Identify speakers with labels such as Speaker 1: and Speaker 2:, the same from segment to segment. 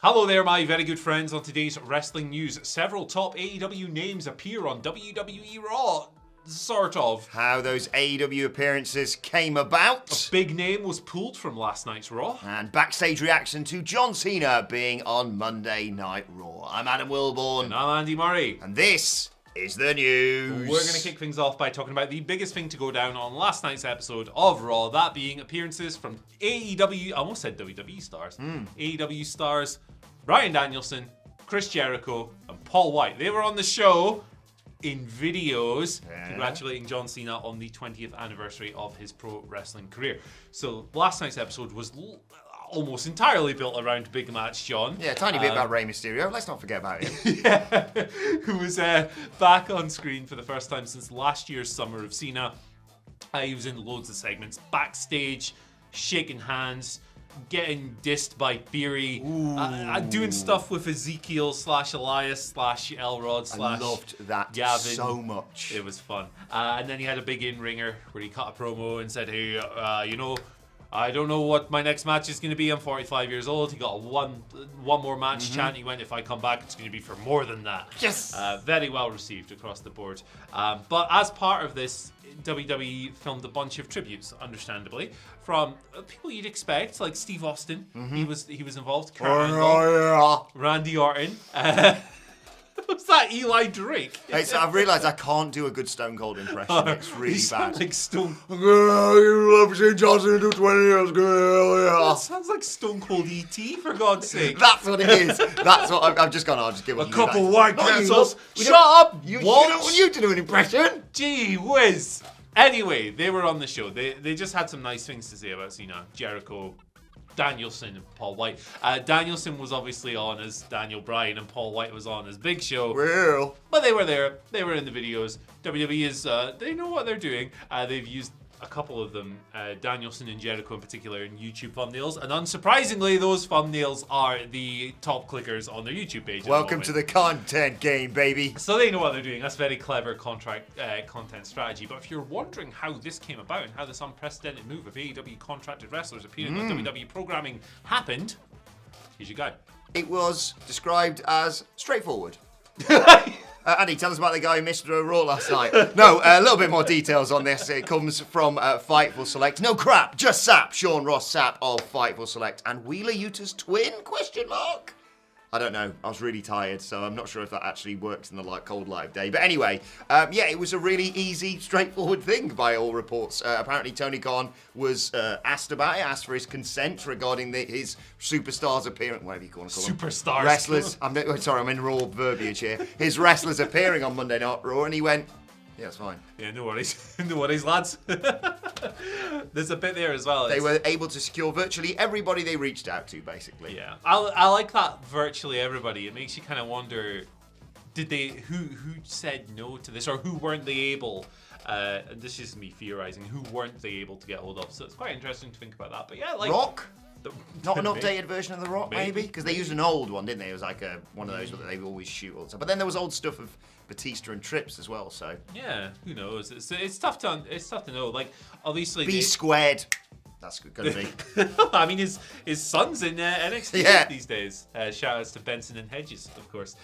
Speaker 1: Hello there, my very good friends. On today's wrestling news, several top AEW names appear on WWE Raw. Sort of.
Speaker 2: How those AEW appearances came about.
Speaker 1: A big name was pulled from last night's Raw.
Speaker 2: And backstage reaction to John Cena being on Monday Night Raw. I'm Adam Wilborn.
Speaker 1: And I'm Andy Murray.
Speaker 2: And this is the news.
Speaker 1: We're going to kick things off by talking about the biggest thing to go down on last night's episode of Raw, that being appearances from AEW, I almost said WWE stars, AEW stars Bryan Danielson, Chris Jericho, and Paul Wight. They were on the show in videos congratulating John Cena on the 20th anniversary of his pro wrestling career. So last night's episode was almost entirely built around Big Match John.
Speaker 2: Yeah, a tiny bit about Rey Mysterio. Let's not forget about him.
Speaker 1: Yeah, who was back on screen for the first time since last year's Summer of Cena. He was in loads of segments, backstage, shaking hands, getting dissed by Theory, doing stuff with Ezekiel / Elias / Elrod /
Speaker 2: I loved that
Speaker 1: Gavin.
Speaker 2: so much.
Speaker 1: It was fun. And then he had a big in-ringer where he cut a promo and said, hey, I don't know what my next match is going to be. I'm 45 years old. He got a one more match chant. He went, if I come back, it's going to be for more than that.
Speaker 2: Yes!
Speaker 1: Very well received across the board. But as part of this, WWE filmed a bunch of tributes, understandably, from people you'd expect, like Steve Austin. He was involved. Randy Orton. Was that Eli Drake?
Speaker 2: Hey, so I've realised I can't do a good Stone Cold impression. It's really bad.
Speaker 1: Like Stone.
Speaker 2: You love seeing Johnson do 20 years ago.
Speaker 1: That sounds like Stone Cold E.T. for God's sake.
Speaker 2: That's what it is. That's what I've just gone. I'll just give
Speaker 1: a couple white cancels. Shut up!
Speaker 2: You don't want you to do an impression.
Speaker 1: Gee whiz. Anyway, they were on the show. They just had some nice things to say about Cena, Jericho, Danielson, and Paul Wight. Danielson was obviously on as Daniel Bryan, and Paul Wight was on as Big Show.
Speaker 2: Well,
Speaker 1: but they were there. They were in the videos. WWE is they know what they're doing. They've used a couple of them, Danielson and Jericho in particular, in YouTube thumbnails, and unsurprisingly, those thumbnails are the top clickers on their YouTube page.
Speaker 2: Welcome to the content game, baby.
Speaker 1: So they know what they're doing. That's very clever content strategy. But if you're wondering how this came about and how this unprecedented move of AEW contracted wrestlers appearing on WWE programming happened, here's your guide.
Speaker 2: It was described as straightforward. Andy, tell us about the guy who missed a Raw last night. No, a little bit more details on this. It comes from Fightful Select. No crap, just Sapp. Sean Ross Sapp of Fightful Select. And Wheeler Yuta's twin, ? I don't know. I was really tired, so I'm not sure if that actually works in the cold light of day. But anyway, it was a really easy, straightforward thing by all reports. Apparently, Tony Khan was asked about it, asked for his consent regarding his superstars appearance, whatever you want to call them.
Speaker 1: Superstars.
Speaker 2: Wrestlers. I'm in raw verbiage here. His wrestlers appearing on Monday Night Raw, and he went, yeah, it's fine.
Speaker 1: Yeah, no worries. No worries, lads. There's a bit there as well.
Speaker 2: They were able to secure virtually everybody they reached out to, basically.
Speaker 1: Yeah. I like that, virtually everybody. It makes you kind of wonder, who said no to this, or who weren't they able, and this is me theorizing, who weren't they able to get hold of? So it's quite interesting to think about that. But yeah, like...
Speaker 2: Rock? Not an updated version of The Rock, maybe? Because they used an old one, didn't they? It was like one of those that they always shoot all the time. But then there was old stuff of Batista and Trips as well, so...
Speaker 1: Yeah, who knows? It's tough to know. Like, obviously...
Speaker 2: B squared. That's going to be.
Speaker 1: I mean, his son's in NXT these days. Shout outs to Benson and Hedges, of course.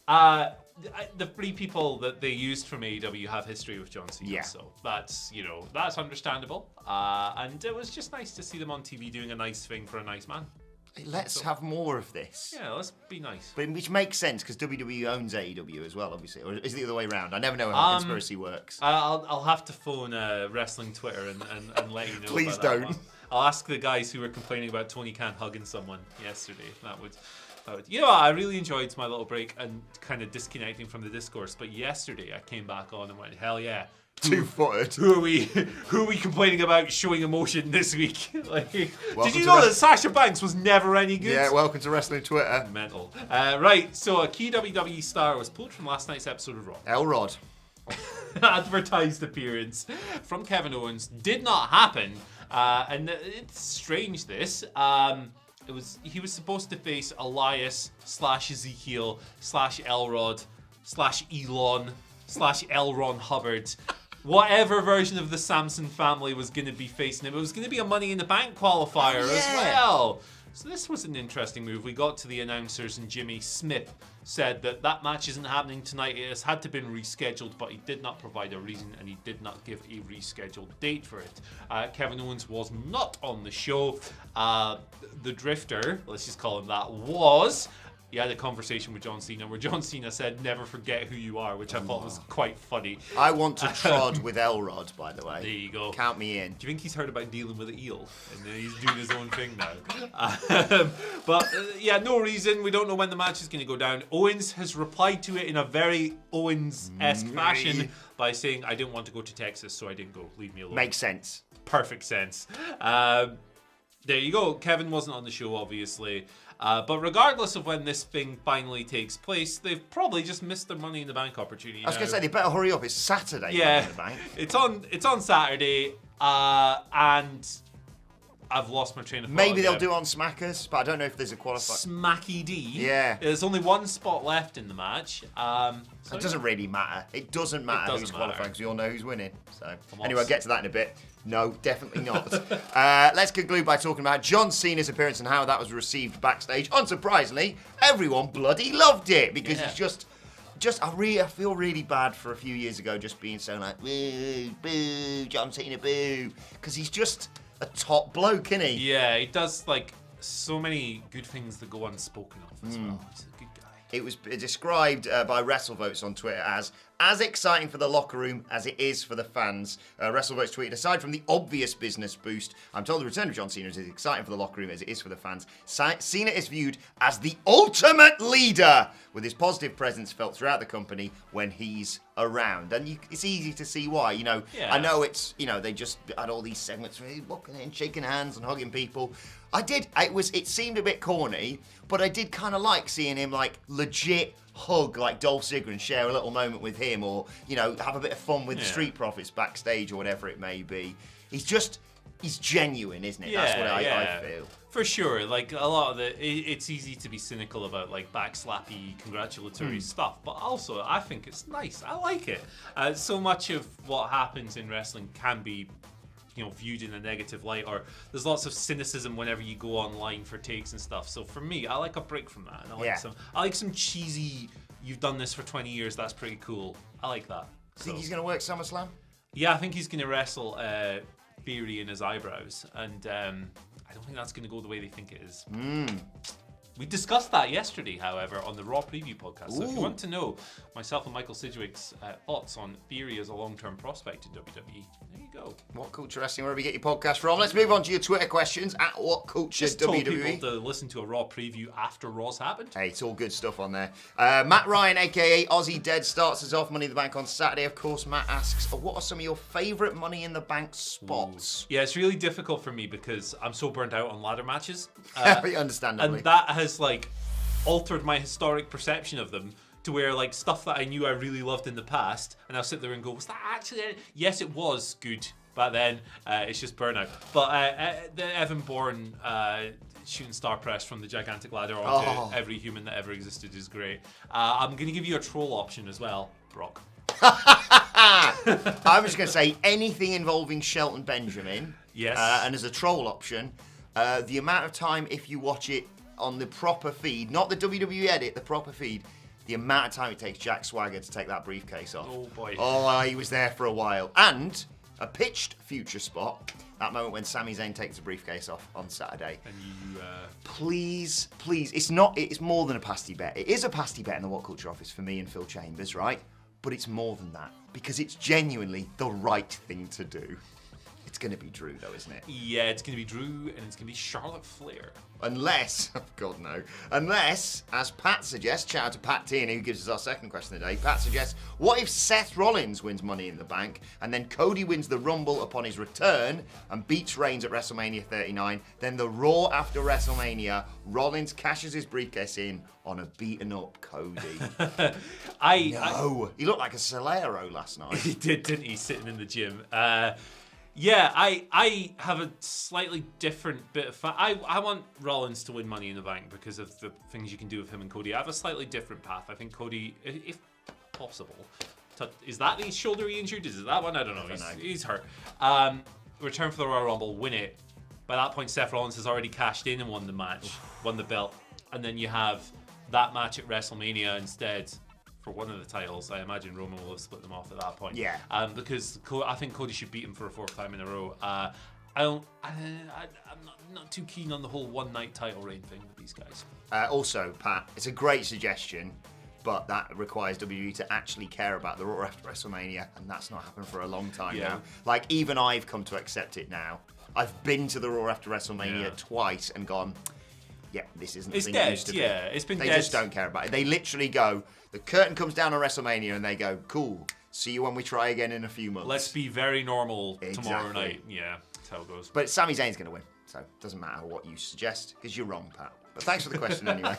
Speaker 1: The three people that they used from AEW have history with John Cena, so that's understandable. And it was just nice to see them on TV doing a nice thing for a nice man.
Speaker 2: Let's have more of this.
Speaker 1: Yeah, let's be nice.
Speaker 2: But which makes sense because WWE owns AEW as well, obviously. Or is it the other way around? I never know how conspiracy works.
Speaker 1: I'll have to phone wrestling Twitter and let you know.
Speaker 2: Please
Speaker 1: about
Speaker 2: don't.
Speaker 1: That. I'll ask the guys who were complaining about Tony Khan hugging someone yesterday. That would. You know what? I really enjoyed my little break and kind of disconnecting from the discourse. But yesterday I came back on and went, hell yeah.
Speaker 2: Two-footed.
Speaker 1: Who are we complaining about showing emotion this week? Did you know that Sasha Banks was never any good?
Speaker 2: Yeah, welcome to Wrestling Twitter.
Speaker 1: Mental. Right, so a key WWE star was pulled from last night's episode of Raw.
Speaker 2: Elrod.
Speaker 1: Advertised appearance from Kevin Owens did not happen. And it's strange this. He was supposed to face Elias / Ezekiel / Elrod / Elon / L. Ron Hubbard. Whatever version of the Samson family was going to be facing him. It was going to be a Money in the Bank qualifier as well. So this was an interesting move. We got to the announcers and Jimmy Smith said that match isn't happening tonight. It has had to been rescheduled, but he did not provide a reason and he did not give a rescheduled date for it. Kevin Owens was not on the show. The Drifter, let's just call him that, he had a conversation with John Cena where John Cena said, "Never forget who you are," which I thought was quite funny.
Speaker 2: I want to trod with Elrod, by the way.
Speaker 1: There you go.
Speaker 2: Count me in.
Speaker 1: Do you think he's heard about dealing with an eel? And he's doing his own thing now. But no reason. We don't know when the match is going to go down. Owens has replied to it in a very Owens-esque fashion by saying, "I didn't want to go to Texas, so I didn't go. Leave me alone."
Speaker 2: Makes sense.
Speaker 1: Perfect sense. There you go. Kevin wasn't on the show, obviously. But regardless of when this thing finally takes place, they've probably just missed their Money in the Bank opportunity.
Speaker 2: I was going to say, they better hurry up. It's Saturday.
Speaker 1: Yeah,
Speaker 2: Money in the Bank.
Speaker 1: It's on Saturday, and I've lost my train of thought.
Speaker 2: Maybe they'll do it on Smackers, but I don't know if there's a qualifier.
Speaker 1: Smacky D.
Speaker 2: Yeah.
Speaker 1: There's only one spot left in the match.
Speaker 2: It doesn't really matter. It doesn't matter who's qualifying because we all know who's winning. So anyway, I'll get to that in a bit. No, definitely not. Let's conclude by talking about John Cena's appearance and how that was received backstage. Unsurprisingly, everyone bloody loved it because it's just I feel really bad for a few years ago just being so like, boo, boo, John Cena, boo. Because he's just a top bloke, isn't he?
Speaker 1: Yeah, he does like so many good things that go unspoken of as well. He's a good guy.
Speaker 2: It was described by WrestleVotes on Twitter as exciting for the locker room as it is for the fans. WrestleVotes tweeted, aside from the obvious business boost, I'm told the return of John Cena is as exciting for the locker room as it is for the fans. Cena is viewed as the ultimate leader, with his positive presence felt throughout the company when he's around. And it's easy to see why. I know it's, they just had all these segments where he's walking in, shaking hands and hugging people. It seemed a bit corny, but I did kind of like seeing him like legit hug like Dolph Ziggler and share a little moment with him, or have a bit of fun with the Street Profits backstage or whatever it may be. He's genuine, isn't it?
Speaker 1: Yeah,
Speaker 2: that's what I feel.
Speaker 1: For sure, like a lot of it's easy to be cynical about like backslappy congratulatory stuff, but also I think it's nice. I like it. So much of what happens in wrestling can be viewed in a negative light, or there's lots of cynicism whenever you go online for takes and stuff. So for me, I like a break from that, and I like some cheesy, you've done this for 20 years, that's pretty cool. I like that.
Speaker 2: Think he's going to work SummerSlam?
Speaker 1: Yeah, I think he's going to wrestle Theory in his eyebrows, and I don't think that's going to go the way they think it is. We discussed that yesterday, however, on the Raw Preview podcast. So if you want to know myself and Michael Sidgwick's thoughts on Theory as a long-term prospect in WWE, there you go.
Speaker 2: WhatCulture Wrestling, wherever you get your podcast from. Let's move on to your Twitter questions at WhatCulture
Speaker 1: Just
Speaker 2: WWE.
Speaker 1: told people to listen to a Raw Preview after Raw's happened.
Speaker 2: Hey, it's all good stuff on there. Matt Ryan, a.k.a. Aussie Dead, starts us off Money in the Bank on Saturday. Of course, Matt asks, what are some of your favourite Money in the Bank spots?
Speaker 1: Yeah, it's really difficult for me because I'm so burnt out on ladder matches.
Speaker 2: Understandably.
Speaker 1: And that has altered my historic perception of them to where stuff that I knew I really loved in the past, and I'll sit there and go, was that actually it? Yes, it was good back then. It's just burnout. But the Evan Bourne shooting star press from the gigantic ladder onto every human that ever existed is great. I'm going to give you a troll option as well, Brock.
Speaker 2: I was going to say anything involving Shelton Benjamin.
Speaker 1: Yes.
Speaker 2: And as a troll option, the amount of time if you watch it on the proper feed, not the WWE edit, the proper feed, the amount of time it takes Jack Swagger to take that briefcase off.
Speaker 1: Oh, boy.
Speaker 2: Oh, he was there for a while. And a pitched future spot, that moment when Sami Zayn takes the briefcase off on Saturday.
Speaker 1: And you...
Speaker 2: Please, it's more than a pasty bet. It is a pasty bet in the WhatCulture office for me and Phil Chambers, right? But it's more than that, because it's genuinely the right thing to do. It's going to be Drew, though, isn't it?
Speaker 1: Yeah, it's going to be Drew, and it's going to be Charlotte Flair.
Speaker 2: Unless, as Pat suggests, shout out to Pat Tierney, who gives us our second question today. Pat suggests, what if Seth Rollins wins Money in the Bank, and then Cody wins the Rumble upon his return and beats Reigns at WrestleMania 39, then the Raw after WrestleMania, Rollins cashes his briefcase in on a beaten-up Cody. He looked like a Solero last night.
Speaker 1: He did, didn't he, sitting in the gym? Yeah, I have a slightly different bit of I want Rollins to win Money in the Bank because of the things you can do with him and Cody. I have a slightly different path. I think Cody, if possible, is that the shoulder he injured? Is it that one? I don't know. He's hurt. Return for the Royal Rumble, win it, By that point, Seth Rollins has already cashed in and won the match, won the belt. And then you have that match at WrestleMania instead for one of the titles. I imagine Roman will have split them off at that point.
Speaker 2: Yeah.
Speaker 1: Because I think Cody should beat him for a 4th time in a row. I'm not too keen on the whole one-night title reign thing with these guys.
Speaker 2: Also, Pat, it's a great suggestion, but that requires WWE to actually care about the Raw after WrestleMania, and that's not happened for a long time now. Like, even I've come to accept it now. I've been to the Raw after WrestleMania twice and gone, yeah, this isn't the thing it used to be.
Speaker 1: Yeah, it's been
Speaker 2: They
Speaker 1: dead.
Speaker 2: just don't care about it. They literally go, the curtain comes down on WrestleMania and they go, cool, see you when we try again in a few months.
Speaker 1: Let's be very normal tomorrow
Speaker 2: Exactly.
Speaker 1: night. Yeah, that's how it goes.
Speaker 2: But Sami Zayn's going to win, so it doesn't matter what you suggest, because you're wrong, Pat. But thanks for the question anyway.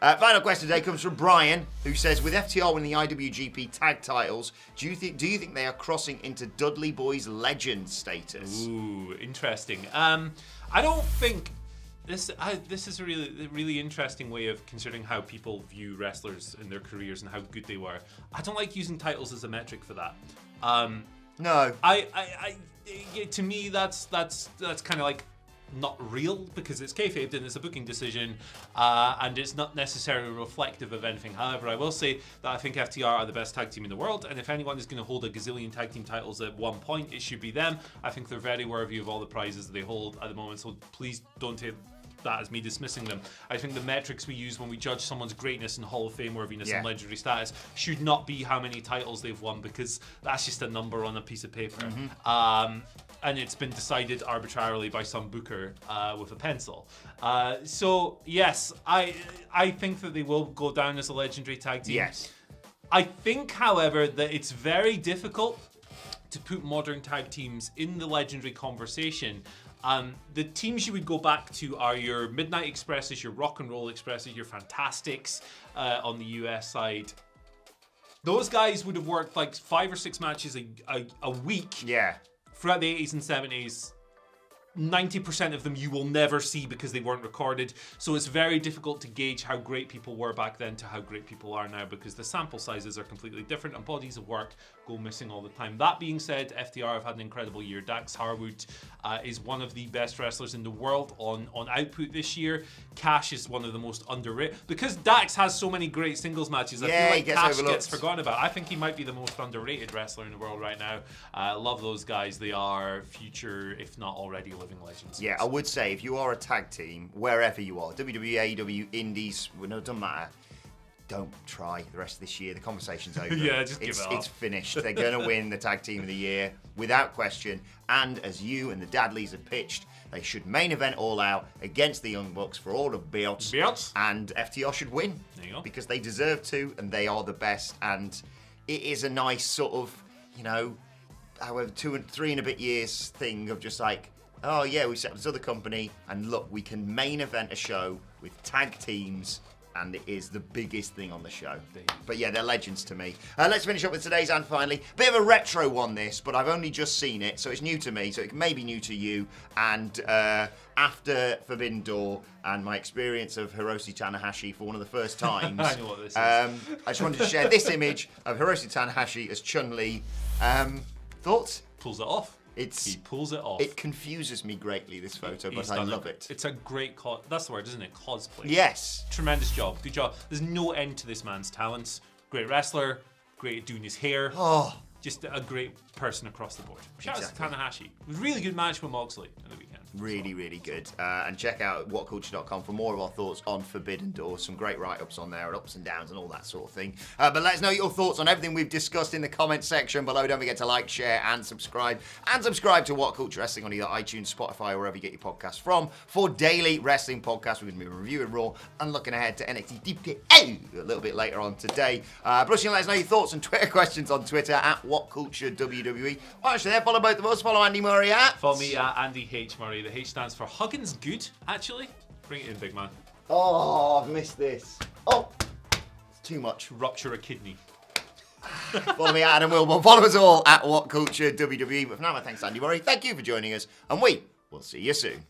Speaker 2: Final question today comes from Bryan, who says, with FTR winning the IWGP tag titles, do you think they are crossing into Dudley Boy's legend status?
Speaker 1: Ooh, interesting. I don't think this is a really interesting way of considering how people view wrestlers in their careers and how good they were. I don't like using titles as a metric for that.
Speaker 2: No.
Speaker 1: To me, that's kind of like not real, because it's kayfabe and it's a booking decision, and it's not necessarily reflective of anything. However, I will say that I think FTR are the best tag team in the world, and if anyone is going to hold a gazillion tag team titles at one point, it should be them. I think they're very worthy of all the prizes that they hold at the moment, so please don't take that as me dismissing them. I think the metrics we use when we judge someone's greatness and Hall of Fame worthiness and legendary status should not be how many titles they've won, because that's just a number on a piece of paper. And it's been decided arbitrarily by some booker with a pencil. So yes, I think that they will go down as a legendary tag team.
Speaker 2: Yes.
Speaker 1: I think, however, that it's very difficult to put modern tag teams in the legendary conversation. The teams you would go back to are your Midnight Expresses, your Rock and Roll Expresses, your Fantastics on the US side. Those guys would have worked like 5 or 6 matches a week.
Speaker 2: Yeah.
Speaker 1: Throughout the 80s and 70s. 90% of them you will never see because they weren't recorded. So it's very difficult to gauge how great people were back then to how great people are now, because the sample sizes are completely different and bodies of work go missing all the time. That being said, FTR have had an incredible year. Dax Harwood is one of the best wrestlers in the world on output this year. Cash is one of the most underrated. Because Dax has so many great singles matches, I feel like Cash gets forgotten about. I think he might be the most underrated wrestler in the world right now. Love those guys. They are future, if not already, living legends.
Speaker 2: Yeah, I would say if you are a tag team, wherever you are, WWE, AEW, Indies, well, no, it doesn't matter. Don't try the rest of this year. The conversation's over.
Speaker 1: Yeah, just give it up.
Speaker 2: It's finished. They're going to win the tag team of the year without question. And as you and the Dadleys have pitched, they should main event All Out against the Young Bucks for all the belts. And FTR should win.
Speaker 1: There you go.
Speaker 2: Because they deserve to, and they are the best. And it is a nice sort of, however, 2 and 3 and a bit years thing of just like, oh yeah, we set up this other company, and look, we can main event a show with tag teams, and it is the biggest thing on the show. But yeah, they're legends to me. Let's finish up with today's and finally. Bit of a retro one, this, but I've only just seen it, so it's new to me, so it may be new to you. And after Forbidden Door and my experience of Hiroshi Tanahashi for one of the first times,
Speaker 1: I know what this is.
Speaker 2: I just wanted to share this image of Hiroshi Tanahashi as Chun-Li. Thoughts?
Speaker 1: Pulls it off. He pulls it off.
Speaker 2: It confuses me greatly, this photo, but I love it.
Speaker 1: It's a great that's the word, isn't it? Cosplay.
Speaker 2: Yes.
Speaker 1: Tremendous job. Good job. There's no end to this man's talents. Great wrestler. Great at doing his hair.
Speaker 2: Oh.
Speaker 1: Just a great person across the board. Shout out to Tanahashi. It was a really good match with Moxley on the weekend.
Speaker 2: Really, really good. And check out WhatCulture.com for more of our thoughts on Forbidden Door. Some great write-ups on there, and ups and downs and all that sort of thing. But let us know your thoughts on everything we've discussed in the comments section below. Don't forget to like, share, and subscribe. And subscribe to WhatCulture Wrestling on either iTunes, Spotify, or wherever you get your podcasts from. For daily wrestling podcasts, we're going to be reviewing Raw and looking ahead to NXT Deep a little bit later on today. Bruce, you can let us know your thoughts and Twitter questions on Twitter at WhatCultureWWE. Actually, there, follow both of us. Follow Andy Murray at...
Speaker 1: Follow me at Andy H. Murray. The H stands for Huggins Good, actually. Bring it in, big man.
Speaker 2: Oh, I've missed this. Oh, it's too much.
Speaker 1: Rupture a kidney.
Speaker 2: Follow me at Adam Wilborn. Follow us all at WhatCultureWWE. But for now, my thanks, Andy Murray. Thank you for joining us, and we will see you soon.